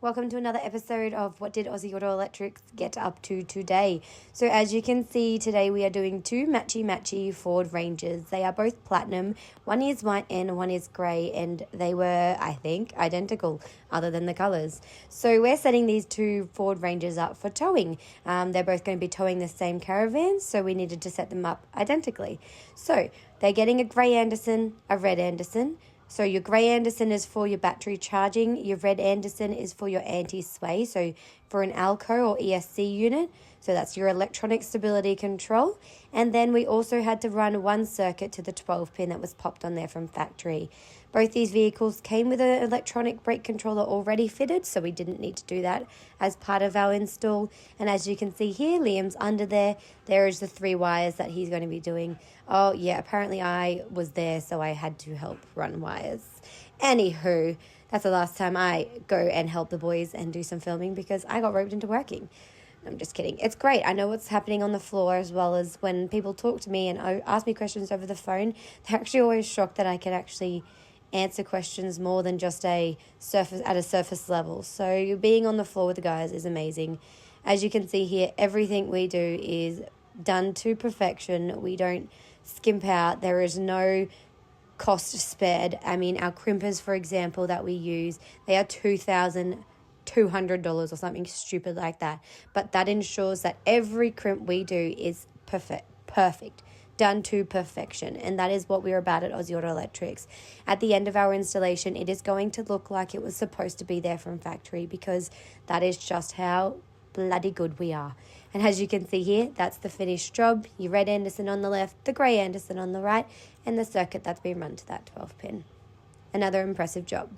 Welcome to another episode of What Did Ozzy Auto Electrics Get Up To Today? So as you can see, today we are doing two matchy Ford Rangers. They are both platinum. One is white and one is grey, and they were, I think, identical other than the colours. So we're setting these two Ford Rangers up for towing. They're both going to be towing the same caravan, so we needed to set them up identically. So they're getting a grey Anderson, a red Anderson. So your grey Anderson is for your battery charging. Your red Anderson is for your anti-sway, so for an ALCO or ESC unit. So that's your electronic stability control. And then we also had to run one circuit to the 12-pin that was popped on there from factory. Both these vehicles came with an electronic brake controller already fitted, so we didn't need to do that as part of our install. And as you can see here, Liam's under there. There is the 3 wires that he's going to be doing. Oh, yeah, apparently I was there, so I had to help run wires. Anywho, that's the last time I go and help the boys and do some filming because I got roped into working. I'm just kidding. It's great. I know what's happening on the floor, as well as when people talk to me and ask me questions over the phone. They're actually always shocked that I can actually answer questions more than just at a surface level. So being on the floor with the guys is amazing. As you can see here, everything we do is done to perfection. We don't skimp out. There is no cost spared. I mean, our crimpers, for example, that we use, they are $2,200 or something stupid like that. But that ensures that every crimp we do is perfect, done to perfection. And that is what we're about at Ozzy Auto Electrics. At the end of our installation, it is going to look like it was supposed to be there from factory, because that is just how bloody good we are. And as you can see here, that's the finished job. Your red Anderson on the left, the grey Anderson on the right, and the circuit that's been run to that 12-pin. Another impressive job.